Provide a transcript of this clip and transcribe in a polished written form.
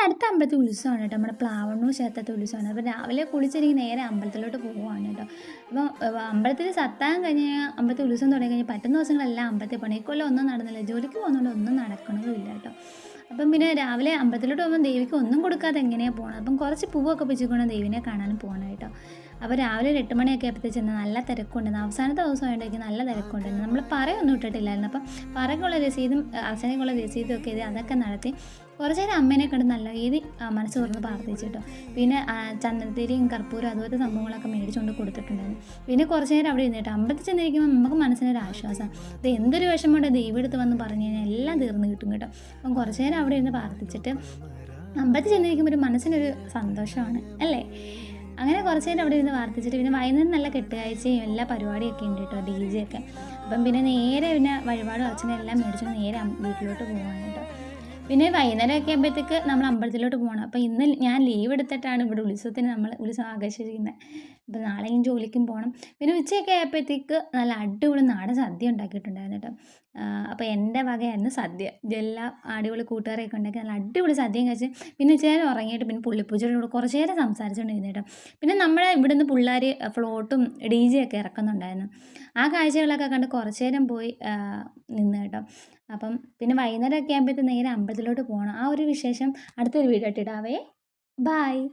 അടുത്ത അമ്പലത്തിൽ ഉത്സവമാണ് കേട്ടോ. നമ്മുടെ പ്ലാവണ്ണൂർ ക്ഷേത്രത്തെ ഉത്സവമാണ്. അപ്പോൾ രാവിലെ കുളിച്ചൊരുങ്ങി നേരെ അമ്പലത്തിലോട്ട് പോവുകയാണ് കേട്ടോ. അപ്പം അമ്പലത്തിൽ സത്തായം കഴിഞ്ഞ് കഴിഞ്ഞാൽ അമ്പലത്തിൽ ഉത്സവം തുടങ്ങി കഴിഞ്ഞാൽ പറ്റുന്ന ദിവസങ്ങളെല്ലാം അമ്പലത്തിൽ പോകണം. ഇക്കൊല്ലം ഒന്നും നടന്നില്ല. ജോലിക്ക് പോകുന്നതുകൊണ്ട് ഒന്നും നടക്കണതുമില്ല കേട്ടോ. അപ്പം പിന്നെ രാവിലെ അമ്പലത്തിലോട്ട് പോകുമ്പോൾ ദേവിക്ക് ഒന്നും കൊടുക്കാതെ എങ്ങനെയാണ് പോകണം. അപ്പം കുറച്ച് പൂവൊക്കെ പിച്ചിക്കൊണ്ട് ദേവിനെ കാണാനും പോകണം കേട്ടോ. അപ്പോൾ രാവിലെ ഒരു 8 മണിയൊക്കെ ആയപ്പോഴത്തേക്ക് ചെന്ന് നല്ല തിരക്കുണ്ടെന്ന്. അവസാനത്തെ ദിവസം ആയതുകൊണ്ടേക്ക് നല്ല തിരക്കുണ്ടെന്ന്. നമ്മൾ പറയൊന്നും ഇട്ടിട്ടില്ലായിരുന്നു. അപ്പം പറയ്ക്കുള്ള രസീതും അർച്ചനയ്ക്കുള്ള രസീതും ഒക്കെ ഇത് അതൊക്കെ നടത്തി കുറച്ച് നേരം അമ്മേനെ കണ്ട് നല്ല രീതി മനസ്സ് തുറന്ന് പ്രാർത്ഥിച്ചിട്ടോ. പിന്നെ ചന്ദനത്തിരിയും കർപ്പൂരം അതുപോലത്തെ സംഭവങ്ങളൊക്കെ മേടിച്ചുകൊണ്ട് കൊടുത്തിട്ടുണ്ടായിരുന്നു. പിന്നെ കുറച്ച് നേരം അവിടെ ഇരുന്നിട്ട് അമ്പലത്തിൽ ചെന്നിരിക്കുമ്പോൾ നമുക്ക് മനസ്സിനൊരു ആശ്വാസം. ഇത് എന്തൊരു വിഷമമുണ്ട് ദൈവം എടുത്ത് വന്ന് പറഞ്ഞു കഴിഞ്ഞാൽ എല്ലാം തീർന്ന് കിട്ടും കേട്ടോ. അപ്പം കുറച്ച് നേരം അവിടെ ഇരുന്ന് പ്രാർത്ഥിച്ചിട്ട് അമ്പലത്തിൽ ചെന്നിരിക്കുമ്പോൾ ഒരു മനസ്സിനൊരു സന്തോഷമാണ് അല്ലേ. അങ്ങനെ കുറച്ച് നേരം അവിടെ ഇരുന്ന് പ്രാർത്ഥിച്ചിട്ട് പിന്നെ വൈകുന്നേരം നല്ല കെട്ടുകാഴ്ചയും എല്ലാ പരിപാടിയൊക്കെ ഉണ്ട് കേട്ടോ, DJ ഒക്കെ. അപ്പം പിന്നെ നേരെ പിന്നെ വഴിപാടും അർച്ചനയെല്ലാം മേടിച്ചുകൊണ്ട് നേരെ വീട്ടിലോട്ട് പോകാൻ കേട്ടോ. പിന്നെ വൈകുന്നേരമൊക്കെ ആകുമ്പോഴത്തേക്ക് നമ്മൾ അമ്പലത്തിലോട്ട് പോകണം. അപ്പോൾ ഇന്ന് ഞാൻ ലീവ് എടുത്തിട്ടാണ് ഇവിടെ ഉത്സവം ആഘോഷിച്ചിരിക്കുന്നത്. അപ്പോൾ നാളെയും ജോലിക്കും പോകണം. പിന്നെ ഉച്ചയൊക്കെ ആയപ്പോഴത്തേക്ക് നല്ല അടിപൊളി നാടൻ സദ്യ ഉണ്ടാക്കിയിട്ടുണ്ടായിരുന്നു കേട്ടോ. അപ്പോൾ എൻ്റെ വകയായിരുന്നു സദ്യ. എല്ലാ അടിപൊളി കൂട്ടുകാരെയൊക്കെ ഉണ്ടാക്കി നല്ല അടിപൊളി സദ്യയും കഴിച്ച് പിന്നെ ഇച്ചിരി ഉറങ്ങിയിട്ട് പിന്നെ പുള്ളിപ്പൂച്ചയുടെ കൂടെ കുറച്ച് നേരം സംസാരിച്ചുകൊണ്ടിരുന്നു കേട്ടോ. പിന്നെ നമ്മുടെ ഇവിടുന്ന് പിള്ളേർ ഫ്ലോട്ടും DJ ഒക്കെ ഇറക്കുന്നുണ്ടായിരുന്നു. ആ കാഴ്ചകളൊക്കെ കണ്ട് കുറച്ച് നേരം പോയി നിന്ന് കേട്ടോ. അപ്പം പിന്നെ വൈകുന്നേരമൊക്കെ ആകുമ്പോഴത്തേക്ക് നേരെ അമ്പലത്തിലോട്ട് പോകണം. ആ ഒരു വിശേഷം അടുത്തൊരു വീഡിയോ ഇട്ടിടാവേ. ബായ്.